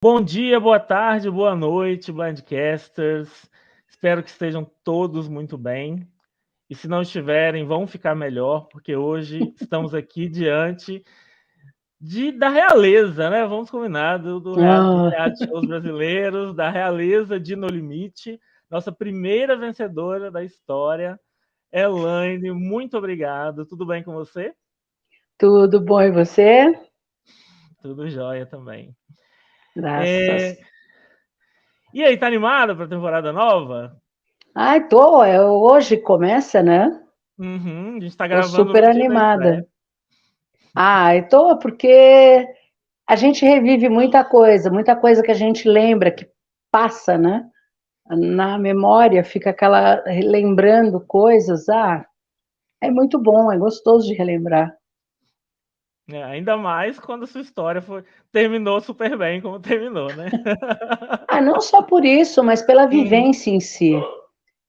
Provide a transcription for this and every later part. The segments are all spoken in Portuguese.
Bom dia, boa tarde, boa noite, Blindcasters. Espero que estejam todos muito bem. E se não estiverem, vão ficar melhor, porque hoje estamos aqui diante da realeza, né? Vamos combinar dos Ah, reality shows brasileiros, da realeza de No Limite, nossa primeira vencedora da história, Elaine. Muito obrigado. Tudo bem com você? tudo bom e você? Tudo jóia também. É... Graças. E aí, tá animada para a temporada nova? Ai, tô, hoje começa, né? Uhum, a gente tá Tô gravando super no dia da estreia. animada. Ah, tô porque a gente revive muita coisa que a gente lembra, que passa, né? Na memória fica aquela lembrando coisas. Ah, é muito bom, é gostoso de relembrar. É, ainda mais quando a sua história terminou super bem como terminou, né? Ah, não só por isso, mas pela Uhum, vivência em si.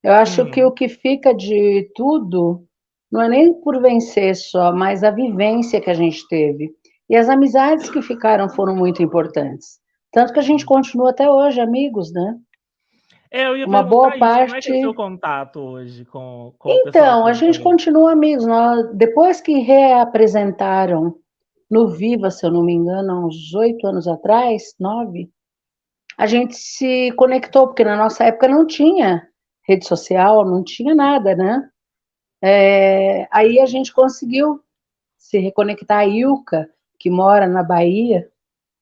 Eu acho que o uhum. que fica de tudo não é nem por vencer só, mas a vivência que a gente teve. E as amizades que ficaram foram muito importantes. Tanto que a gente continua até hoje amigos, né? É, eu ia Uma boa perguntar isso, como é que é o seu parte. contato hoje com o pessoal Então, a do gente programa? continua amigos. Depois que reapresentaram no Viva, se eu não me engano, há uns 8 anos atrás, 9, a gente se conectou, porque na nossa época não tinha rede social, não tinha nada, né? Aí a gente conseguiu se reconectar. A Ilka, que mora na Bahia,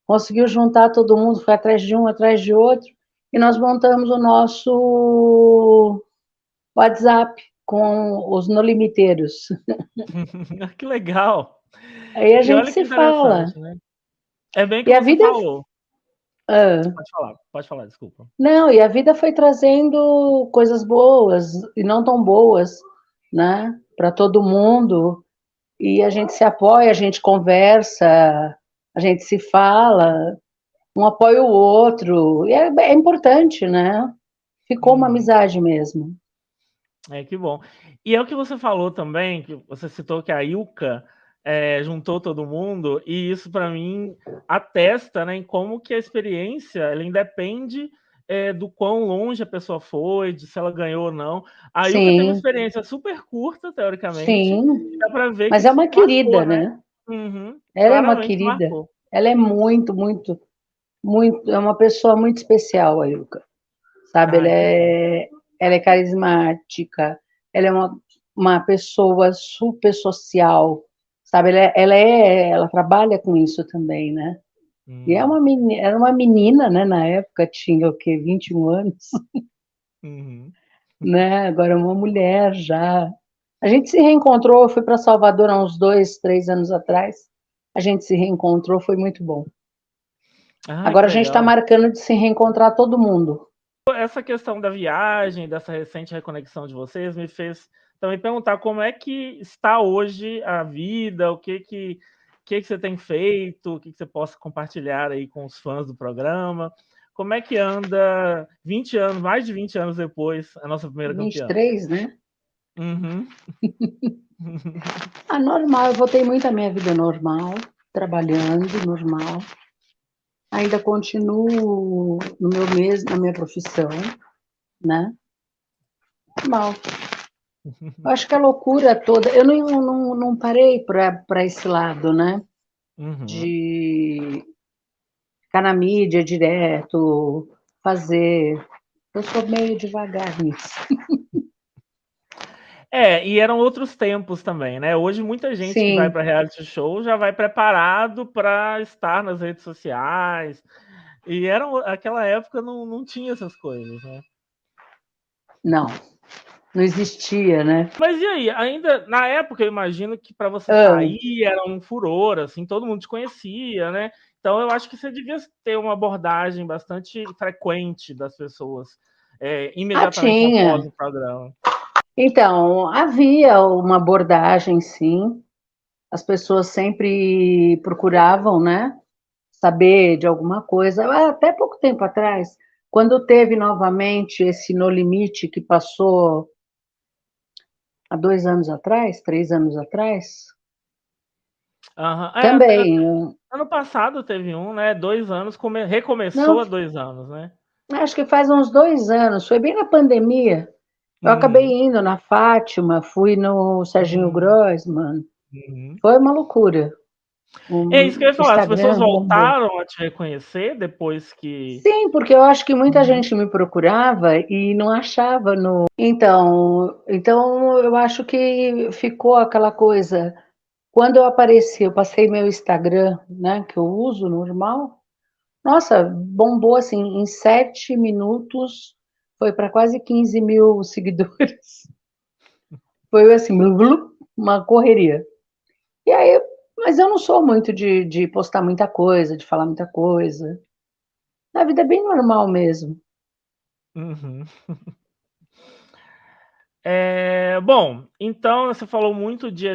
conseguiu juntar todo mundo, foi atrás de um, atrás de outro, e nós montamos o nosso WhatsApp com os nolimiteiros. Que legal! Aí a E gente olha que se fala. interessante, né? É bem que E a você vida. falou. Ah, Pode falar, desculpa. não, e a vida foi trazendo coisas boas e não tão boas, né? Para todo mundo. E a gente se apoia, a gente conversa, a gente se fala, um apoia o outro, e é importante, né? Ficou uma Uhum. amizade mesmo. É, que bom. E é o que você falou também, que você citou que a Ilka juntou todo mundo, e isso para mim atesta, né, em como que a experiência ela independe do quão longe a pessoa foi, de se ela ganhou ou não. A Ilka teve uma Sim, experiência super curta, teoricamente, sim, e dá para ver que mas é isso uma marcou, querida, né? né? Uhum, Ela é uma claramente querida. marcou. Ela é muito, muito, muito, é uma pessoa muito especial, a Ilka, sabe? Ah, que bom. Ela é carismática, ela é uma pessoa super social, sabe? Ela trabalha com isso também, né? E Hum, era uma menina, né? Na época tinha o quê? 21 anos, uhum. né? Agora é uma mulher já. A gente se reencontrou, eu fui para Salvador há uns 2, 3 anos atrás. A gente se reencontrou, foi muito bom. Ah, que Agora a gente está legal. marcando de se reencontrar todo mundo. Essa questão da viagem, dessa recente reconexão de vocês, me fez também perguntar como é que está hoje a vida, o que você tem feito, o que você possa compartilhar aí com os fãs do programa. Como é que anda 20 anos, mais de 20 anos depois, a nossa primeira campeã? 23, né? Uhum. Ah, normal, eu voltei muito à minha vida normal, trabalhando, normal. Ainda continuo no meu mesmo, na minha profissão, né? Normal. Eu acho que a loucura toda, eu não parei para esse lado, né? Uhum. De ficar na mídia direto, fazer. Eu sou meio devagar nisso. E eram outros tempos também, né? Hoje muita gente que vai Sim, para reality show já vai preparado para estar nas redes sociais. E aquela época não tinha essas coisas, né? não, não existia, né? Mas e aí, ainda na época eu imagino que para você Ah, sair era um furor, assim, todo mundo te conhecia, né? Então eu acho que você devia ter uma abordagem bastante frequente das pessoas, imediatamente após tinha. o programa. Então, havia uma abordagem, sim. As pessoas sempre procuravam, né? Saber de alguma coisa. Até pouco tempo atrás, quando teve novamente esse No Limite que passou há 2 anos atrás, 3 anos atrás, Aham. Também. Ano passado teve um, né? 2 anos, Não, recomeçou há 2 anos, né? acho que faz uns 2 anos, foi bem na pandemia. Eu acabei Uhum. indo na Fátima, fui no Serginho Uhum. Grossman. Uhum. Foi uma loucura. É isso que eu ia O falar, as pessoas Instagram bombou. voltaram a te reconhecer depois que. Sim, porque eu acho que muita Uhum. gente me procurava e não achava no. Então eu acho que ficou aquela coisa. Quando eu apareci, eu passei meu Instagram, né, que eu uso normal. Nossa, bombou assim, em 7 minutos, foi para quase 15 mil seguidores. Foi assim, uma correria. E aí, mas eu não sou muito de postar muita coisa, de falar muita coisa. A vida é bem normal mesmo. Uhum. Bom, então você falou muito de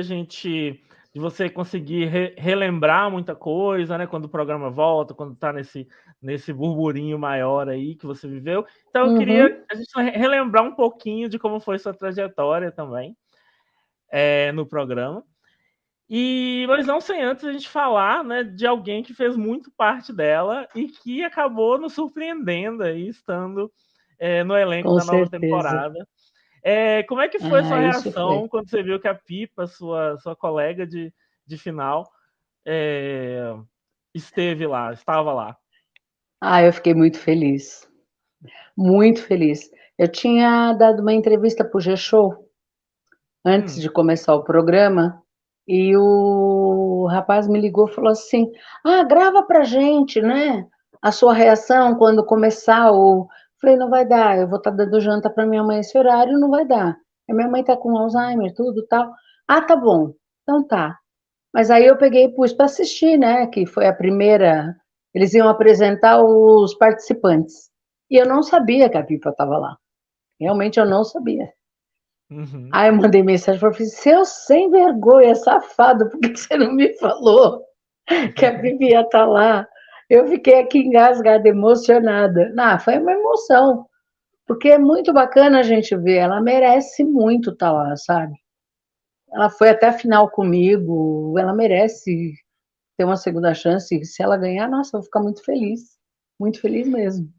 você conseguir relembrar muita coisa, né? Quando o programa volta, quando tá nesse burburinho maior aí que você viveu. Então eu queria Uhum, a gente relembrar um pouquinho de como foi sua trajetória também, no programa. Mas não sem antes a gente falar, né, de alguém que fez muito parte dela e que acabou nos surpreendendo aí, estando no elenco com da nova certeza. temporada. Como é que foi a Ah, sua isso foi. reação quando você viu que a Pipa, sua colega de final, é, estava lá? Ah, eu fiquei muito feliz. Muito feliz. Eu tinha dado uma entrevista para o G-Show antes Hum, de começar o programa e o rapaz me ligou e falou assim: Ah, grava pra gente, né? A sua reação quando começar o. Falei, não vai dar, eu vou estar dando janta para minha mãe esse horário, não vai dar. A minha mãe tá com Alzheimer, tudo tal. Ah, tá bom. Então tá. Mas aí eu peguei e pus para assistir, né? Que foi a primeira. Eles iam apresentar os participantes. E eu não sabia que a Pipa estava lá. Realmente eu não sabia. uhum. Aí eu mandei mensagem para ele: seu sem vergonha, safado, por que você não me falou que a Pipa ia estar lá? Eu fiquei aqui engasgada, emocionada. Não, foi uma emoção, porque é muito bacana a gente ver. Ela merece muito estar lá, sabe? Ela foi até a final comigo, ela merece ter uma segunda chance. Se ela ganhar, nossa, eu vou ficar muito feliz mesmo.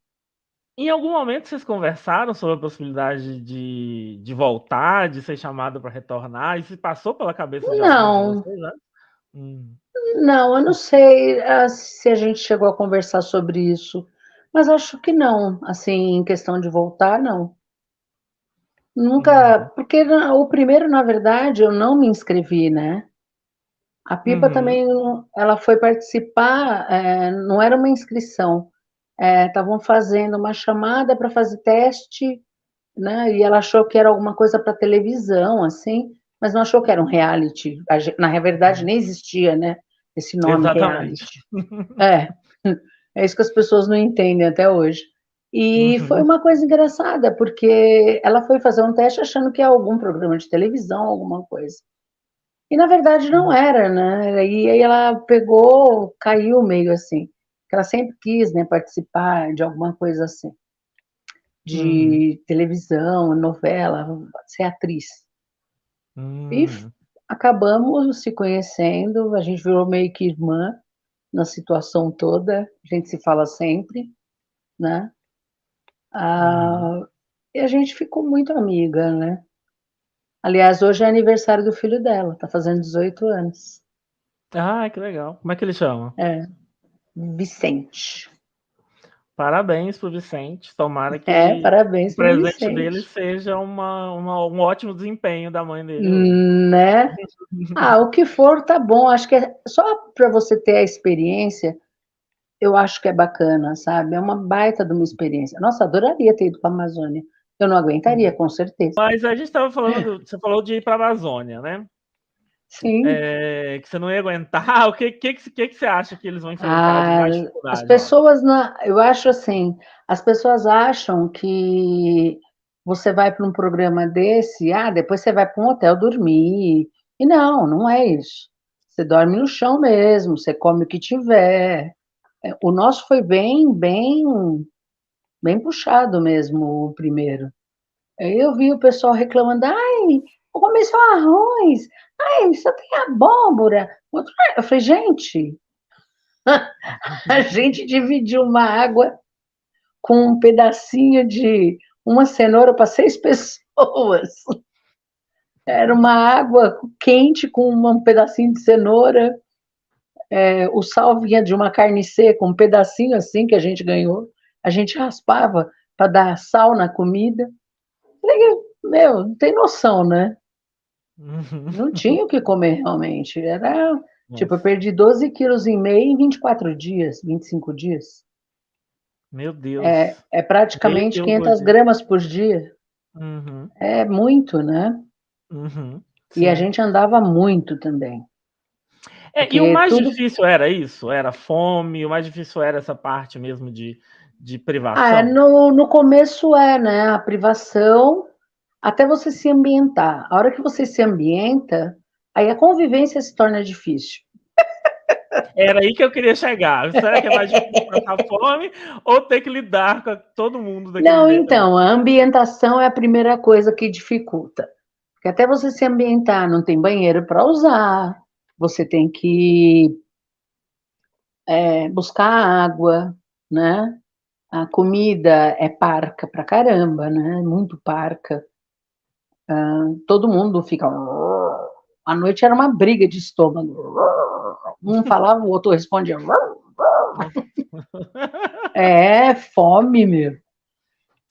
Em algum momento vocês conversaram sobre a possibilidade de voltar, de ser chamado para retornar? Isso passou pela cabeça de algum de Não, vocês, né? Hum, não, eu não sei se a gente chegou a conversar sobre isso, mas acho que não. Assim, em questão de voltar, não. Nunca, uhum, porque o primeiro, na verdade, eu não me inscrevi, né? A Pipa uhum, também, ela foi participar, não era uma inscrição, estavam fazendo uma chamada para fazer teste, né? E ela achou que era alguma coisa para televisão, assim, mas não achou que era um reality. Na verdade, uhum. nem existia, né? Esse nome Exatamente. reality. É, é isso que as pessoas não entendem até hoje. E foi Uhum, uma coisa engraçada, porque ela foi fazer um teste achando que era algum programa de televisão, alguma coisa. E na verdade não uhum, era, né? E aí ela pegou, caiu meio assim. Que ela sempre quis, né, participar de alguma coisa assim, uhum, de televisão, novela, ser atriz. E uhum, acabamos se conhecendo, a gente virou meio que irmã na situação toda, a gente se fala sempre, né? uhum. Ah, e a gente ficou muito amiga, né? Aliás, hoje é aniversário do filho dela, tá fazendo 18 anos. Ah, que legal. Como é que ele chama? É, Vicente. Parabéns pro Vicente. Tomara É, que o parabéns pro presente dele Vicente. seja um ótimo desempenho da mãe dele hoje. Né? Ah, o que for tá bom. Acho que é só para você ter a experiência, eu acho que é bacana, sabe? É uma baita de uma experiência. Nossa, adoraria ter ido para a Amazônia. Eu não aguentaria, com certeza. Mas a gente estava falando, você falou de ir para a Amazônia, né? Sim. Que você não ia aguentar. O que você acha que eles vão enfrentar de Ah, mais as dificuldade lá? pessoas, eu acho assim, as pessoas acham que você vai para um programa desse, depois você vai para um hotel dormir. E não, não é isso. Você dorme no chão mesmo, você come o que tiver. O nosso foi bem puxado mesmo, o primeiro. Aí eu vi o pessoal reclamando, ai, vou comer só arroz, ai, só tem abóbora. Eu falei, gente, a gente dividiu uma água com um pedacinho de uma cenoura para 6 pessoas. Era uma água quente com um pedacinho de cenoura. O sal vinha de uma carne seca, um pedacinho assim que a gente ganhou. A gente raspava para dar sal na comida. Falei, meu, não tem noção, né? Não tinha o que comer realmente. Era, tipo, eu Nossa. perdi 12,5 quilos em 24 dias, 25 dias. Meu Deus. É Meio praticamente quilo 500 por dia. gramas por dia. Uhum. É muito, né? Uhum. E a Sim. gente andava muito também. E o Porque mais tudo. difícil era isso? Era fome? O mais difícil era essa parte mesmo de privação? No começo né? A privação, até você se ambientar. A hora que você se ambienta, aí a convivência se torna difícil. Era aí que eu queria chegar. Será que é mais difícil passar fome ou ter que lidar com todo mundo daquele Não, jeito ali? então, a ambientação é a primeira coisa que dificulta. Porque até você se ambientar, não tem banheiro para usar, você tem que buscar água, né? A comida é parca pra caramba, né? Muito parca. Todo mundo fica. À noite era uma briga de estômago. Um falava, o outro respondia. Nossa. É fome, meu. Nossa.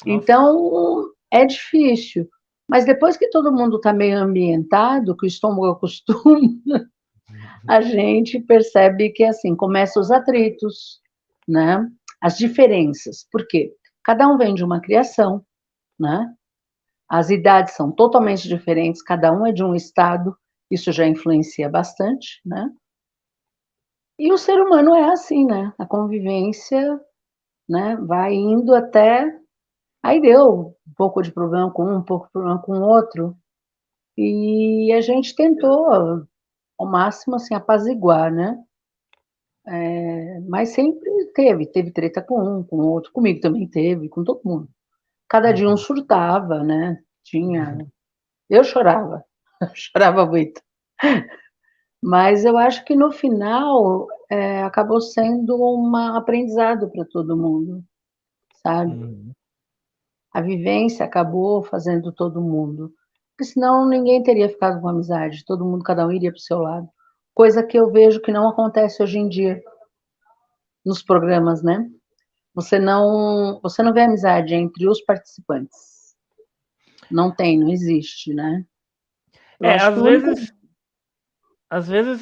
Então, é difícil. Mas depois que todo mundo está meio ambientado, que o estômago acostuma, a gente percebe que assim começam os atritos, né? As diferenças. Por quê? Cada um vem de uma criação, né? As idades são totalmente diferentes, cada um é de um estado, isso já influencia bastante, né? E o ser humano é assim, né? A convivência, né, vai indo até. Aí deu um pouco de problema com um pouco de problema com o outro, e a gente tentou ao máximo assim apaziguar, né? Mas sempre teve treta com um, com o outro, comigo também teve, com todo mundo. Cada dia um Uhum. surtava, né? Eu chorava, chorava muito. Mas eu acho que no final acabou sendo um aprendizado para todo mundo, sabe? Uhum. A vivência acabou fazendo todo mundo. Porque senão ninguém teria ficado com amizade, todo mundo, cada um iria para o seu lado. Coisa que eu vejo que não acontece hoje em dia nos programas, né? Você não vê amizade entre os participantes. Não tem, não existe, né? Eu É, acho que às o único. vezes, às vezes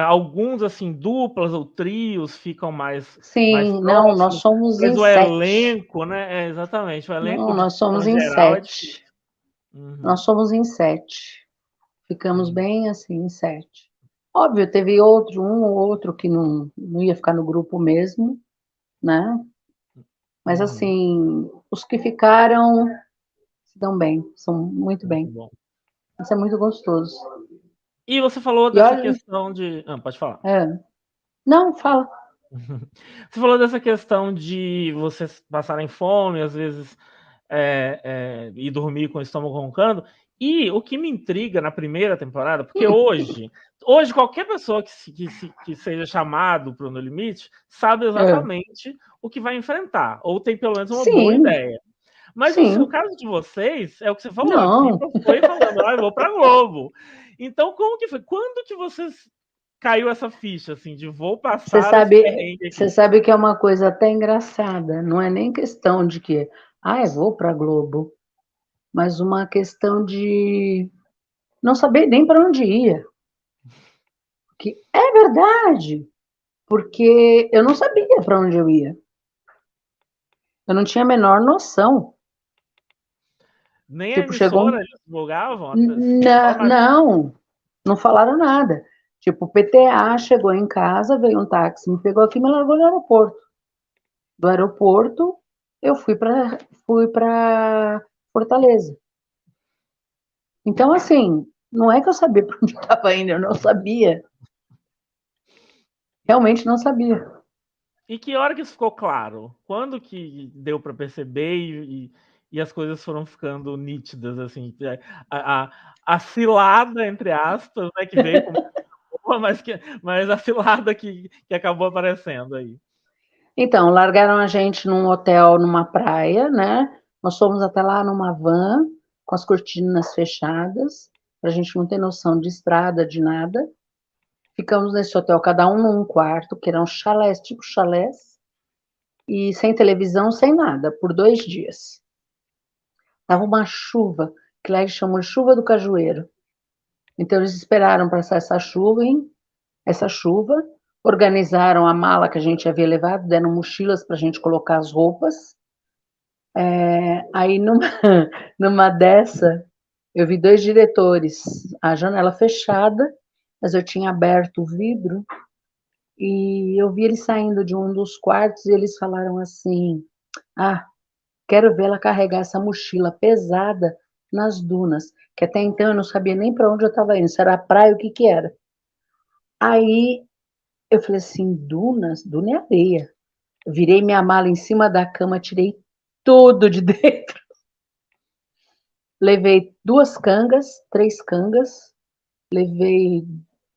alguns assim duplas ou trios ficam mais Sim, não, nós próximos, somos mas em o 7. elenco, né? Exatamente, o elenco Não, de nós somos forma em geral é 7. difícil. Uhum. Nós somos em 7. Ficamos Uhum. bem assim, em 7. Óbvio, teve outro, um ou outro que não ia ficar no grupo mesmo, né? Mas Uhum. assim, os que ficaram se dão bem, são muito Muito bem. bom. Isso é muito gostoso. E você falou E dessa olha, questão de. Ah, pode falar. não, fala. Você falou dessa questão de vocês passarem fome, às vezes ir dormir com o estômago roncando. E o que me intriga na primeira temporada, porque hoje qualquer pessoa que seja chamado para o No Limite sabe É. exatamente o que vai enfrentar, ou tem pelo menos uma boa Sim, ideia. Mas o sim. caso de vocês é o que você falou, a Não. Pipa foi falando, ah, eu vou para Globo. Então, como que foi? Quando que vocês caiu essa ficha, assim, de vou Você passar esse sabe, perrengue você aqui? sabe que é uma coisa até engraçada. Não é nem questão de que, eu vou para Globo, mas uma questão de não saber nem para onde ia. Que é verdade, porque eu não sabia para onde eu ia. Eu não tinha a menor noção. Nem a Tipo, chegou emissora um. eles divulgavam, só na. Não, não falaram nada. Tipo, o PTA chegou em casa, veio um táxi, me pegou aqui e me largou no aeroporto. Do aeroporto, eu fui para Fortaleza. Então, assim, não é que eu sabia para onde estava indo, eu não sabia. Realmente não sabia. E que hora que isso ficou claro? Quando que deu para perceber e as coisas foram ficando nítidas, assim? A cilada, entre aspas, né, que veio com mais a cilada que acabou aparecendo aí. Então, largaram a gente num hotel, numa praia, né? Nós fomos até lá numa van, com as cortinas fechadas, para a gente não ter noção de estrada, de nada. Ficamos nesse hotel, cada um num quarto, que eram chalés, tipo chalés, e sem televisão, sem nada, por 2 dias. Tava uma chuva, que lá eles chamam de chuva do cajueiro. Então, eles esperaram passar essa chuva, organizaram a mala que a gente havia levado, deram mochilas para a gente colocar as roupas. Aí, numa dessa, eu vi 2 diretores, a janela fechada, mas eu tinha aberto o vidro, e eu vi eles saindo de um dos quartos, e eles falaram assim: ah, quero vê-la carregar essa mochila pesada nas dunas, que até então eu não sabia nem para onde eu estava indo, se era a praia, o que que era. Aí eu falei assim: dunas? Duna é areia. Eu virei minha mala em cima da cama, tirei tudo de dentro. Levei 2 cangas, 3 cangas, levei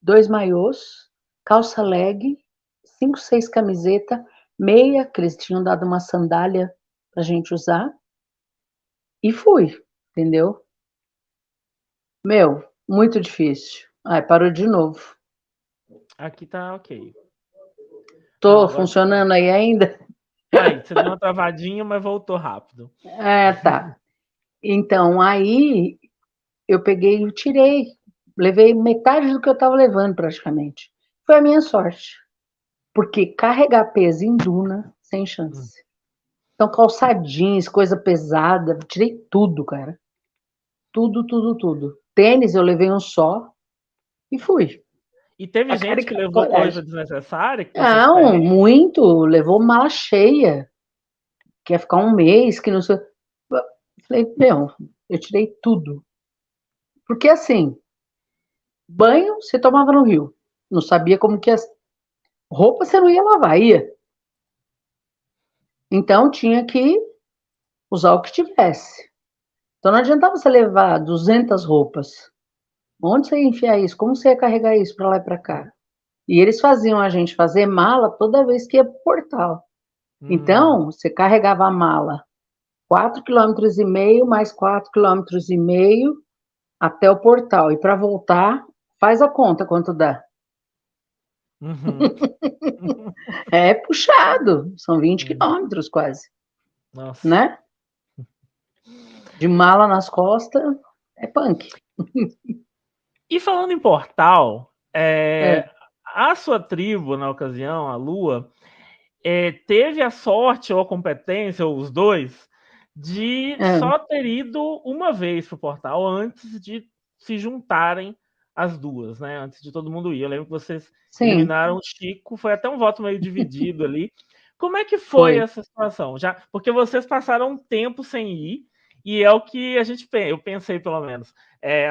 2 maiôs, calça leg, 5, 6 camiseta, meia, que eles tinham dado uma sandália pra gente usar, e fui, entendeu? Meu, muito difícil. Ai, parou de novo. Aqui tá ok. Não, Tô agora funcionando aí ainda? aí, você deu uma travadinha, mas voltou rápido. Tá. Então, aí eu peguei e tirei. Levei metade do que eu estava levando, praticamente. Foi a minha sorte. Porque carregar peso em duna, sem chance. Então, calça jeans, coisa pesada, tirei tudo, cara. Tudo, tudo, tudo. Tênis eu levei um só e fui. E teve A cara e gente que a levou coisa coragem. desnecessária que passou esse Não, perrengue? muito. Levou mala cheia. Quer ficar um mês, que não sei. Falei, meu, eu tirei tudo. Porque assim, banho você tomava no rio. Não sabia como que ia. Roupa você não ia lavar, ia. Então tinha que usar o que tivesse. Então não adiantava você levar 200 roupas. Onde você ia enfiar isso? Como você ia carregar isso para lá e para cá? E eles faziam a gente fazer mala toda vez que ia para o portal. Então, você carregava a mala 4,5 km mais 4,5 km até o portal. E para voltar, faz a conta quanto dá. Uhum. É puxado, são 20 Hum. quilômetros quase, Nossa. né? De mala nas costas, é punk. E falando em portal, É, a sua tribo, na ocasião, a Lua, teve a sorte ou a competência, ou os dois, de é, só ter ido uma vez pro portal antes de se juntarem as duas, né? Antes de todo mundo ir. Eu lembro que vocês sim, eliminaram o Chico, foi até um voto meio dividido ali. Como é que foi foi. essa situação? Já, porque vocês passaram um tempo sem ir, e é o que a gente eu pensei pelo menos.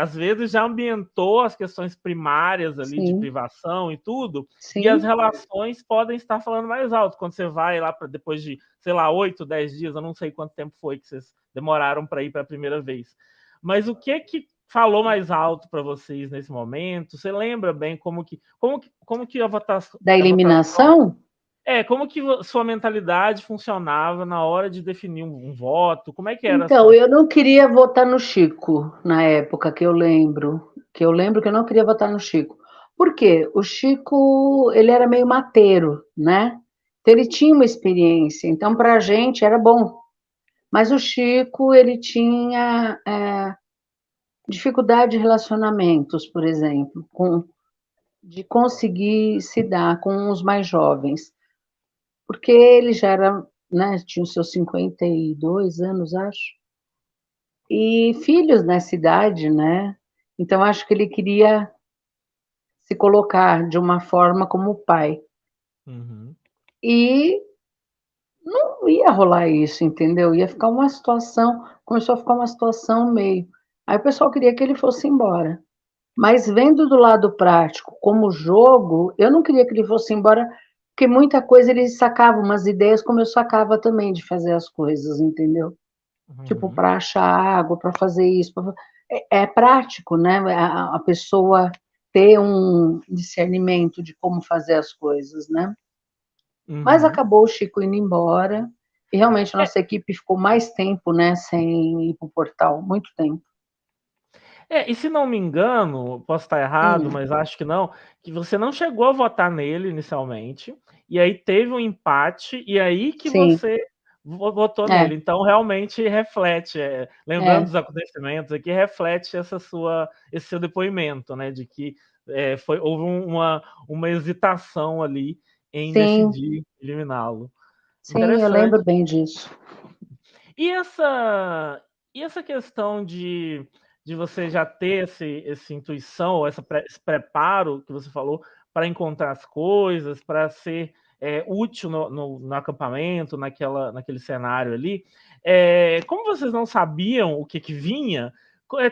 Às vezes já ambientou as questões primárias ali de Sim, privação e tudo, e as sim. relações podem estar falando mais alto quando você vai lá para depois de, sei lá, 8, 10 dias, eu não sei quanto tempo foi que vocês demoraram para ir para a primeira vez. Mas o que falou mais alto para vocês nesse momento? Você lembra bem como que Da a votação eliminação? como que sua mentalidade funcionava na hora de definir um voto? Como é que era a Então, situação? eu não queria votar no Chico na época que eu lembro. Que eu lembro que eu não queria votar no Chico. Por quê? O Chico, ele era meio mateiro, né? Então, ele tinha uma experiência. Então, para a gente era bom. Mas o Chico, ele tinha dificuldade de relacionamentos, por exemplo, de conseguir se dar com os mais jovens. Porque ele já era, né, tinha os seus 52 anos, acho. E filhos nessa idade, né? Então acho que ele queria se colocar de uma forma como pai. Uhum. E não ia rolar isso, entendeu? Ia ficar uma situação, começou a ficar uma situação meio. Aí o pessoal queria que ele fosse embora. Mas vendo do lado prático, como jogo, eu não queria que ele fosse embora, porque muita coisa ele sacava umas ideias, como eu sacava também de fazer as coisas, entendeu? Tipo, Uhum. para achar água, para fazer isso. É prático, né? A pessoa ter um discernimento de como fazer as coisas, né? Mas Uhum. acabou o Chico indo embora, e realmente a nossa equipe ficou mais tempo, né, sem ir para o portal, muito tempo. E se não me engano, posso estar errado, Hum, mas acho que não, que você não chegou a votar nele inicialmente, e aí teve um empate, e aí que sim, você votou é, nele. Então realmente reflete, lembrando é, dos acontecimentos aqui, reflete esse seu depoimento, né, de que houve uma hesitação ali em sim, decidir eliminá-lo. sim, eu Interessante. lembro bem disso. E essa questão de você já ter esse intuição, esse preparo que você falou para encontrar as coisas, para ser útil no acampamento, naquele cenário ali, como vocês não sabiam o que vinha,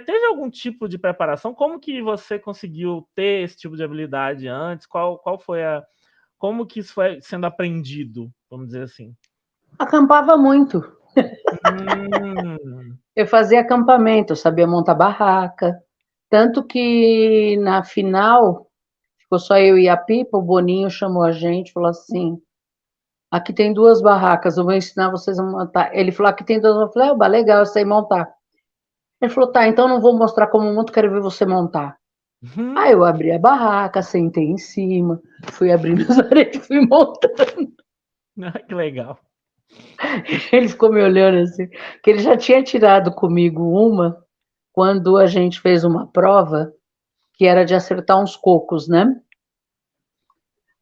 teve algum tipo de preparação? Como que você conseguiu ter esse tipo de habilidade antes? Qual foi como que isso foi sendo aprendido, vamos dizer assim? Acampava muito. Hum. Eu fazia acampamento, eu sabia montar barraca. Tanto que na final, ficou só eu e a Pipa, o Boninho chamou a gente, falou assim: aqui tem duas barracas, eu vou ensinar vocês a montar. Ele falou: aqui tem duas. Eu falei: ah, legal, eu sei montar. Ele falou: tá, então não vou mostrar como monto, quero ver você montar. Aí eu abri a barraca, sentei em cima, fui abrindo os areias e fui montando. Que legal. Ele ficou me olhando assim, que ele já tinha tirado comigo uma quando a gente fez uma prova que era de acertar uns cocos, né?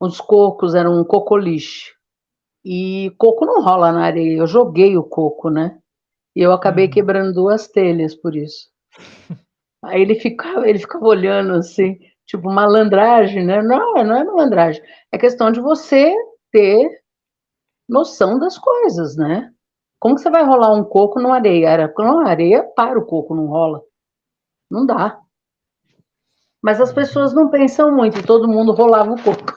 Os cocos eram um cocoliche. E coco não rola na areia. Eu joguei o coco, né? E eu acabei Uhum. quebrando duas telhas por isso. Aí ele ficava olhando assim, tipo malandragem, né? Não, não é malandragem. É questão de você ter noção das coisas, né? Como que você vai rolar um coco numa areia? Numa areia, para o coco, não rola. Não dá. Mas as pessoas Uhum. não pensam muito, todo mundo rolava o coco.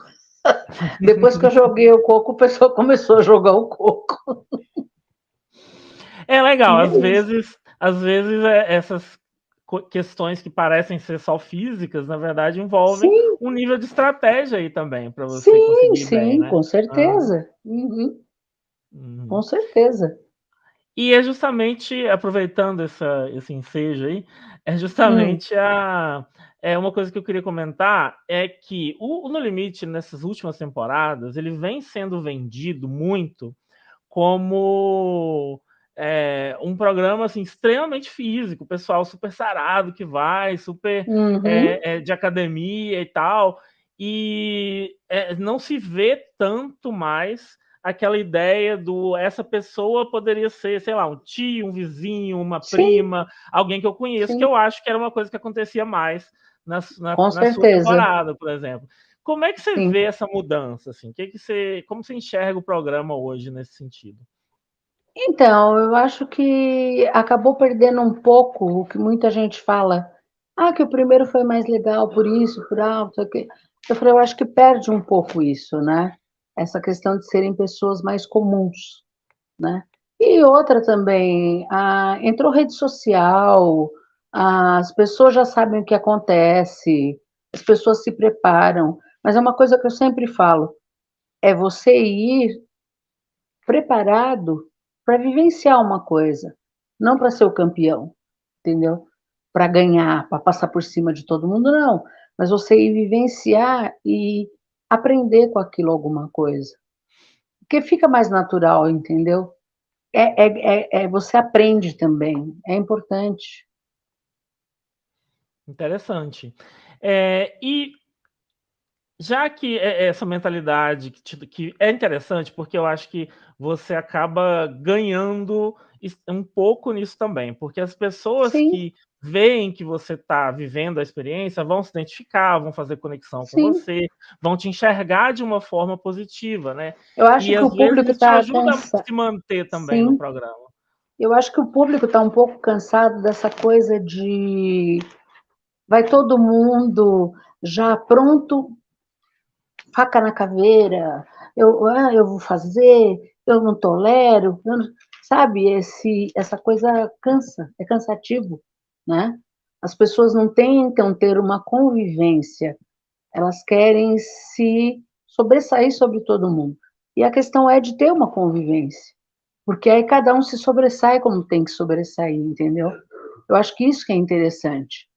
Depois que eu joguei o coco, o pessoal começou a jogar o coco. É legal, E é isso. às vezes essas questões que parecem ser só físicas, na verdade envolvem Sim, um nível de estratégia aí também para você sim, conseguir bem, sim, né? com Aham. certeza. Uhum, com Uhum. certeza. E é justamente, aproveitando esse ensejo aí, é Hum, justamente uma coisa que eu queria comentar, é que o No Limite, nessas últimas temporadas, ele vem sendo vendido muito como um programa assim, extremamente físico, o pessoal super sarado que vai, super uhum, de academia e tal, e não se vê tanto mais aquela ideia do essa pessoa poderia ser, sei lá, um tio, um vizinho, uma sim, prima, alguém que eu conheço, que sim, eu acho que era uma coisa que acontecia mais com na sua certeza. temporada, por exemplo. Como é que você Sim. vê essa mudança? Assim? Como você enxerga o programa hoje nesse sentido? Então, eu acho que acabou perdendo um pouco o que muita gente fala. Ah, que o primeiro foi mais legal por isso, por alto. Eu falei, eu acho que perde um pouco isso, né? Essa questão de serem pessoas mais comuns, né? E outra também, entrou rede social, as pessoas já sabem o que acontece, as pessoas se preparam, mas é uma coisa que eu sempre falo, é você ir preparado para vivenciar uma coisa, não para ser o campeão, entendeu? Para ganhar, para passar por cima de todo mundo, não. Mas você ir vivenciar e aprender com aquilo alguma coisa. Porque fica mais natural, entendeu? Você aprende também, é importante. Interessante. E já que essa mentalidade que é interessante, porque eu acho que você acaba ganhando um pouco nisso também, porque as pessoas Sim, que veem que você está vivendo a experiência vão se identificar, vão fazer conexão com sim. você, vão te enxergar de uma forma positiva, né? Eu acho E que às o vezes público isso te está ajuda a cansado. se manter também no Sim, programa. eu acho que o público está um pouco cansado dessa coisa de vai todo mundo já pronto, faca na caveira, eu vou fazer, eu não tolero, sabe? Essa coisa cansa, é cansativo, né? As pessoas não tentam ter uma convivência, elas querem se sobressair sobre todo mundo. E a questão é de ter uma convivência, porque aí cada um se sobressai como tem que sobressair, entendeu? Eu acho que isso que é interessante.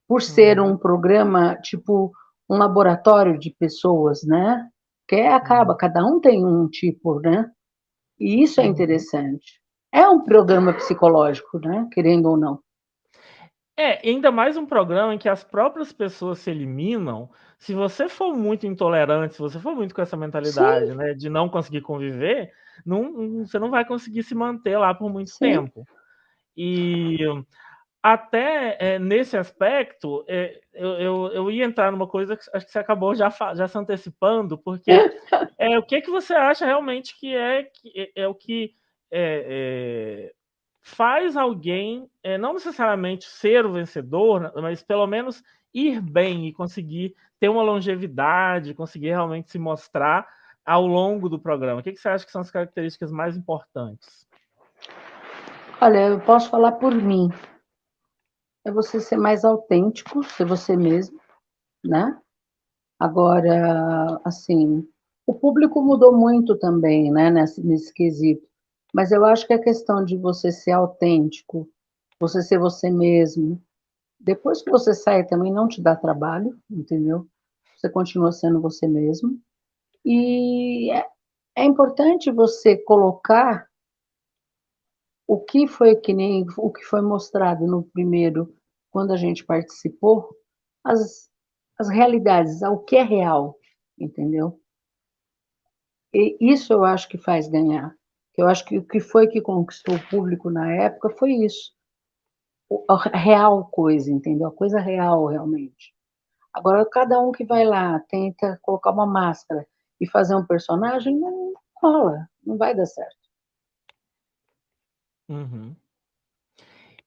Por ser um Uhum, programa, tipo, um laboratório de pessoas, né? Que acaba, uhum, cada um tem um tipo, né? E isso é uhum. interessante. É um programa psicológico, né? Querendo ou não. É, ainda mais um programa em que as próprias pessoas se eliminam. Se você for muito intolerante, se você for muito com essa Sim, mentalidade, né, de não conseguir conviver, você não vai conseguir se manter lá por muito sim. tempo. E até nesse aspecto, eu ia entrar numa coisa que acho que você acabou já se antecipando, porque o que que você acha realmente que é o que é, é, faz alguém, não necessariamente ser o vencedor, mas pelo menos ir bem e conseguir ter uma longevidade, conseguir realmente se mostrar ao longo do programa? O que que você acha que são as características mais importantes? Olha, eu posso falar por mim. É você ser mais autêntico, ser você mesmo, né? Agora, assim, o público mudou muito também, né, nesse quesito. Mas eu acho que a questão de você ser autêntico, você ser você mesmo, depois que você sai também não te dá trabalho, entendeu? Você continua sendo você mesmo. E é importante você colocar o que foi que nem o que foi mostrado no primeiro, quando a gente participou, as, as realidades, o que é real, entendeu? E isso eu acho que faz ganhar. Eu acho que o que foi que conquistou o público na época foi isso, a real coisa, entendeu? A coisa real realmente. Agora, cada um que vai lá, tenta colocar uma máscara e fazer um personagem, não rola, não vai dar certo. Uhum.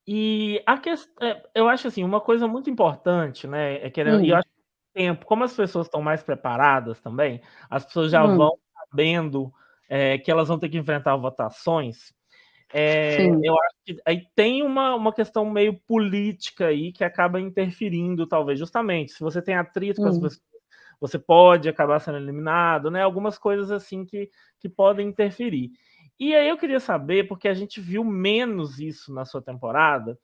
E eu acho assim, uma coisa muito importante, né, e eu Hum, acho que com o tempo, como as pessoas estão mais preparadas também, as pessoas já hum, vão sabendo, que elas vão ter que enfrentar votações. sim, Eu acho que aí tem uma questão meio política aí que acaba interferindo, talvez, justamente. Se você tem atrito com as hum, pessoas, você pode acabar sendo eliminado, né? Algumas coisas assim que podem interferir. E aí eu queria saber, porque a gente viu menos isso na sua temporada,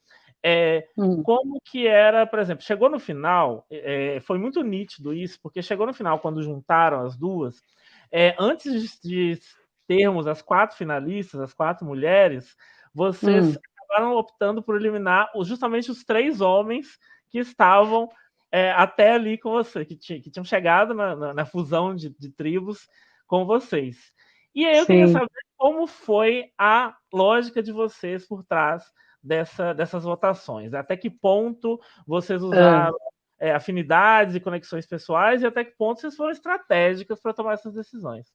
hum, como que era, por exemplo, chegou no final, foi muito nítido isso, porque chegou no final, quando juntaram as duas, antes de termos as 4 finalistas, as 4 mulheres, vocês hum, acabaram optando por eliminar justamente os 3 homens que estavam até ali com você, que tinham chegado na fusão de tribos com vocês. E aí eu queria sim. saber como foi a lógica de vocês por trás dessas votações. Até que ponto vocês Ah. usaram afinidades e conexões pessoais e até que ponto vocês foram estratégicas para tomar essas decisões.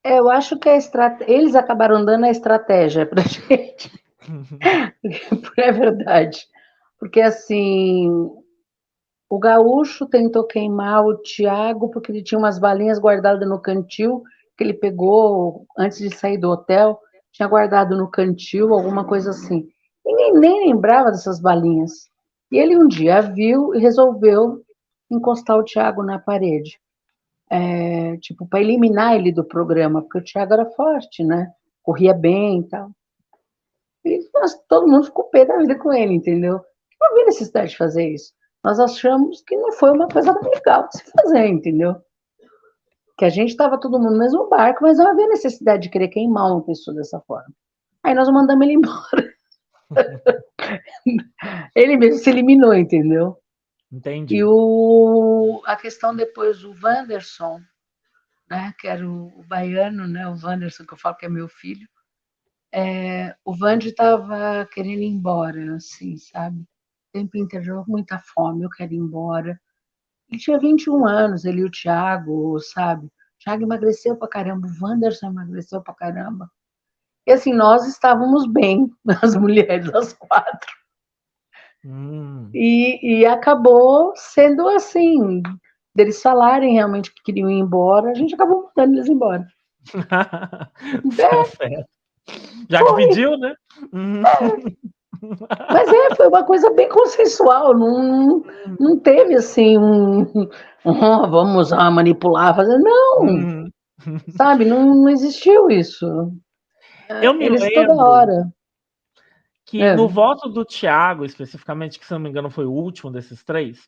Eu acho que eles acabaram dando a estratégia pra gente, é verdade. Porque assim, o gaúcho tentou queimar o Tiago porque ele tinha umas balinhas guardadas no cantil que ele pegou antes de sair do hotel, tinha guardado no cantil, alguma coisa assim. Ninguém nem lembrava dessas balinhas. E ele um dia viu e resolveu encostar o Tiago na parede. Tipo, para eliminar ele do programa, porque o Thiago era forte, né? Corria bem e tal. E todo mundo ficou pé da vida com ele, entendeu? Não havia necessidade de fazer isso. Nós achamos que não foi uma coisa legal de se fazer, entendeu? Que a gente estava todo mundo no mesmo barco, mas não havia necessidade de querer queimar uma pessoa dessa forma. Aí nós mandamos ele embora. Ele mesmo se eliminou, entendeu? E Entendi. a questão depois do Wanderson, né, que era o baiano, né, o Wanderson, que eu falo que é meu filho, o Vande estava querendo ir embora, assim, sabe? O tempo inteiro, muita fome, eu quero ir embora. Ele tinha 21 anos, ele e o Thiago, sabe? O Thiago emagreceu pra caramba, o Wanderson emagreceu pra caramba. E assim, nós estávamos bem, as mulheres, as 4. Hum. E acabou sendo assim, deles falarem realmente que queriam ir embora, a gente acabou mandando eles embora. Tá certo. Já que Foi. pediu, né? Uhum. Mas foi uma coisa bem consensual, não teve assim vamos manipular, fazer. Não, Uhum. sabe, não existiu isso. Eu me Eles toda lembro hora. que no É, voto do Thiago, especificamente, que se não me engano foi o último desses três,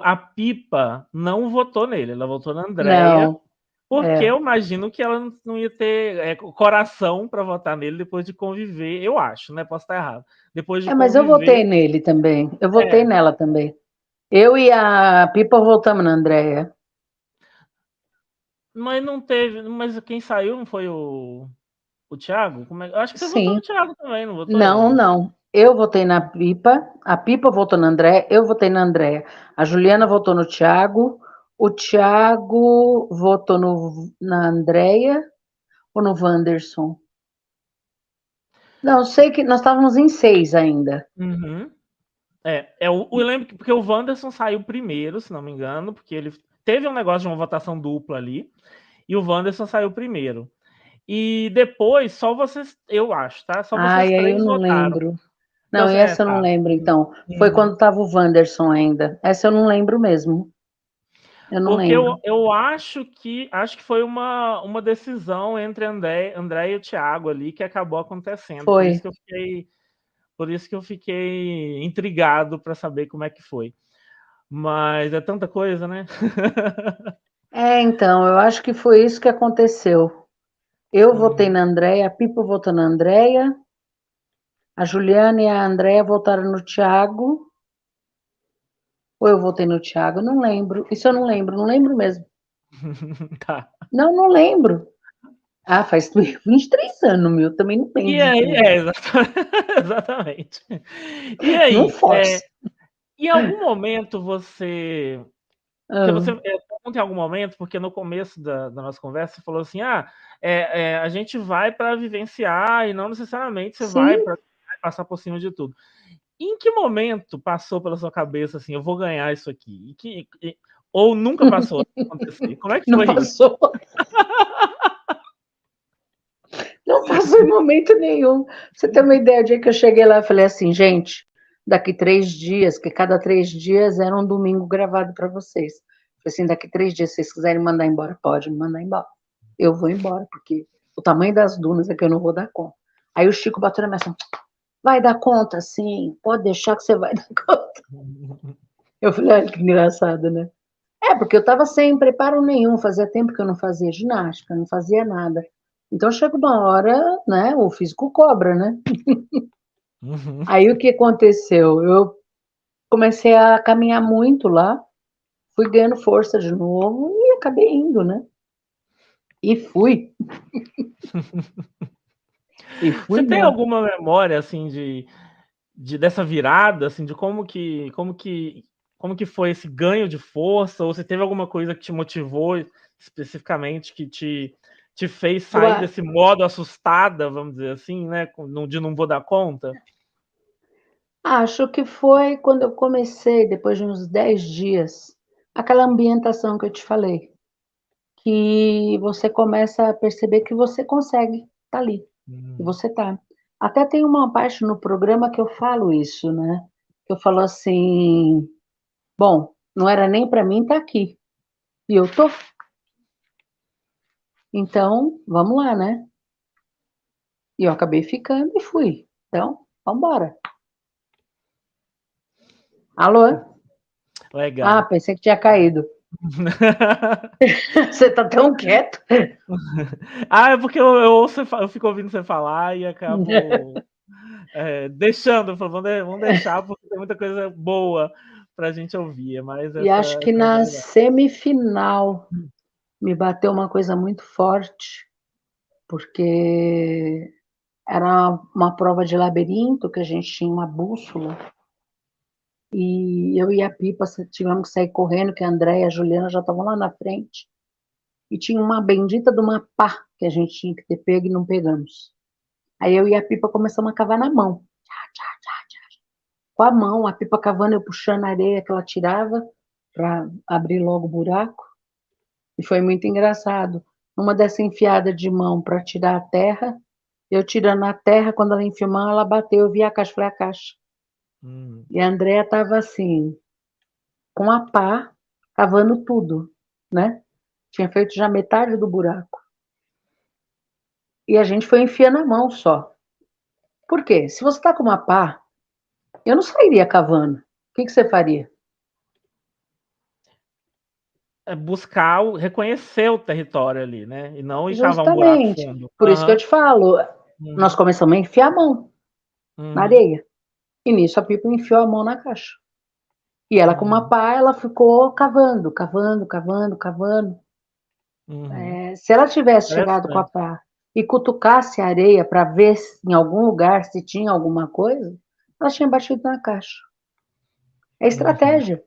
a Pipa não votou nele, ela votou na Andrea, não, porque é. eu imagino que ela não ia ter coração para votar nele depois de conviver, eu acho, né? Posso estar errado. Depois de Mas eu votei conviver. nele também. Eu votei É, nela também. Eu e a Pipa votamos na Andréia. mas não teve. Mas quem saiu não foi o Thiago? Eu acho que você votou no Sim. Thiago também, não Não, votou? não. Eu votei na Pipa, a Pipa votou na André, eu votei na Andréia. A Juliana votou no Thiago, o Thiago votou na Andréia ou no Wanderson? Não, sei que nós estávamos em 6 ainda. Uhum. Eu lembro porque o Wanderson saiu primeiro, se não me engano, porque ele teve um negócio de uma votação dupla ali, e o Wanderson saiu primeiro. E depois, só vocês, eu acho, tá? Só vocês Ai, aí eu três não votaram. lembro. Então, Não, essa eu não tá. lembro, então. Foi Uhum. quando estava o Wanderson ainda. Essa eu não lembro mesmo. Eu não Porque eu, lembro. eu acho que foi uma decisão entre André e o Thiago ali que acabou acontecendo. Por Foi. isso que eu fiquei intrigado para saber como é que foi. Mas é tanta coisa, né? Então, eu acho que foi isso que aconteceu. Eu votei Uhum. na Andréia, a Pipa votou na Andréia, a Juliana e a Andréia votaram no Thiago, ou eu votei no Thiago, eu não lembro. Isso eu não lembro, não lembro mesmo. Tá. Não, não lembro. Ah, faz 23 anos, meu, também não lembro E de aí, tudo. exatamente. E Não aí, force. em algum momento você. Porque Ah, você pergunta em algum momento, porque no começo da nossa conversa você falou assim: a gente vai para vivenciar e não necessariamente você vai sim, para passar por cima de tudo. Em que momento passou pela sua cabeça assim, eu vou ganhar isso aqui? Ou nunca passou a acontecer? Como é que não foi isso? passou. Não passou em momento nenhum. Pra você ter uma ideia, o dia que eu cheguei lá, eu falei assim, gente, daqui 3 dias, que cada 3 dias era um domingo gravado para vocês. Eu falei assim, daqui 3 dias, se vocês quiserem mandar embora, pode me mandar embora. Eu vou embora, porque o tamanho das dunas é que eu não vou dar conta. Aí o Chico bateu na minha mão, vai dar conta, sim, pode deixar que você vai dar conta. Eu falei, olha que engraçado, né? Porque eu estava sem preparo nenhum, fazia tempo que eu não fazia ginástica, não fazia nada. Então chega uma hora, né, o físico cobra, né? Uhum. Aí o que aconteceu? Eu comecei a caminhar muito lá, fui ganhando força de novo e acabei indo, né? E fui, e Você fui tem mesmo. alguma memória assim de dessa virada, assim, de como que foi esse ganho de força, ou você teve alguma coisa que te motivou especificamente, que te fez Eu sair desse modo assustada, vamos dizer assim, né, de não vou dar conta? acho que foi quando eu comecei, depois de uns 10 dias, aquela ambientação que eu te falei, que você começa a perceber que você consegue, tá ali. E Hum. você tá. Até tem uma parte no programa que eu falo isso, né? Que eu falo assim, bom, não era nem para mim estar aqui. E eu tô. Então, vamos lá, né? E eu acabei ficando e fui. Então, vamos embora. Alô? Ah, Legal. pensei que tinha caído. Você tá tão quieto? É porque eu fico ouvindo você falar e acabo deixando, eu falo, vamos deixar, porque tem muita coisa boa pra gente ouvir, mas E acho que essa na realidade. semifinal me bateu uma coisa muito forte, porque era uma prova de labirinto que a gente tinha uma bússola. E eu e a Pipa tivemos que sair correndo, que a Andréia e a Juliana já estavam lá na frente. E tinha uma bendita de uma pá que a gente tinha que ter pego e não pegamos. Aí eu e a Pipa começamos a cavar na mão. Com a mão, a Pipa cavando, eu puxando a areia que ela tirava para abrir logo o buraco. E foi muito engraçado. Numa dessa enfiada de mão para tirar a terra, Eu tirando a terra, quando ela enfiou a mão, ela bateu, eu vi a caixa, falei, a caixa. E a Andrea estava assim, com a pá, cavando tudo, né? Tinha feito já metade do buraco. E a gente foi enfiando a mão só. Por quê? Se você está com uma pá, eu não sairia cavando. O que você faria? É buscar, reconhecer o território ali, né? E não ir cavar um buraco Justamente. fundo. Por isso que eu te falo, nós Uhum. começamos a enfiar a mão na Uhum. areia. E nisso a Pipa enfiou a mão na caixa. E ela com uma Uhum. pá, ela ficou cavando, cavando, cavando, cavando. Uhum. Se ela tivesse chegado com a Interessante. pá e cutucasse a areia para ver se, em algum lugar se tinha alguma coisa, ela tinha batido na caixa. É Uhum. estratégia.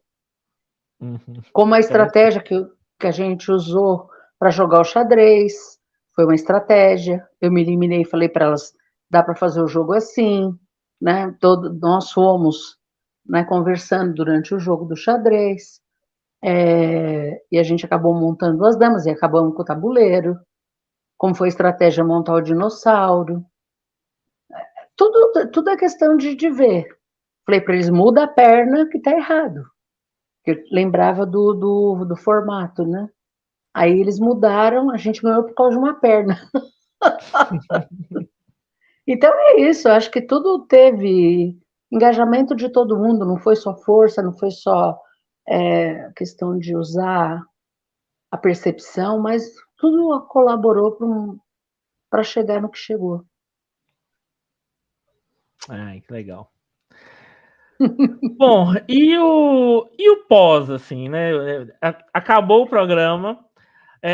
Uhum. Como a Interessante. estratégia que a gente usou para jogar o xadrez, foi uma estratégia. Eu me eliminei e falei para elas, dá para fazer o jogo assim, né? Nós fomos, né, conversando durante o jogo do xadrez, e a gente acabou montando as damas e acabamos com o tabuleiro. Como foi a estratégia montar o dinossauro. Tudo é questão de ver. Falei para eles, muda a perna que tá errado. Eu lembrava do formato, né? Aí eles mudaram, a gente ganhou por causa de uma perna. Então é isso, eu acho que tudo teve engajamento de todo mundo, não foi só força, não foi só questão de usar a percepção, mas tudo colaborou para chegar no que chegou. Ai, que legal. Bom, e o pós, assim, né? Acabou o programa.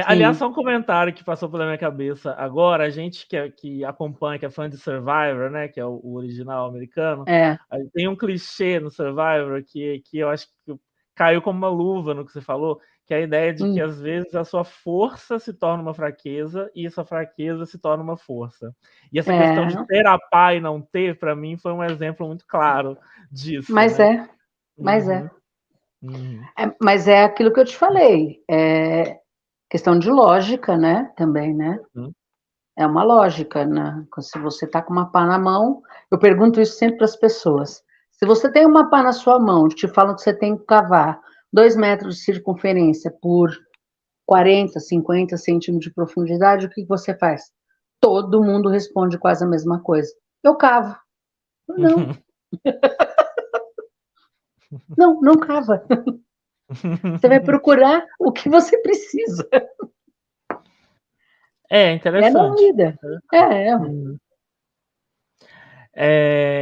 Aliás, Sim, só um comentário que passou pela minha cabeça agora. A gente que acompanha, que é fã de Survivor, né? Que é o original americano, é, tem um clichê no Survivor que eu acho que caiu como uma luva no que você falou, que é a ideia de que às vezes a sua força se torna uma fraqueza e a sua fraqueza se torna uma força. E essa questão de é, ter a pá e não ter, para mim, foi um exemplo muito claro disso, mas né? é, mas é. Uhum, uhum, Mas é aquilo que eu te falei, é questão de lógica, né? Também, né? uhum. É uma lógica, né? Se você tá com uma pá na mão, eu pergunto isso sempre para as pessoas. Se você tem uma pá na sua mão, te falam que você tem que cavar 2 metros de circunferência por 40, 50 centímetros de profundidade, o que você faz? Todo mundo responde quase a mesma coisa. Eu cavo. Não, não, não cava. Você vai procurar o que você precisa. É É na interessante. vida. É, Uhum.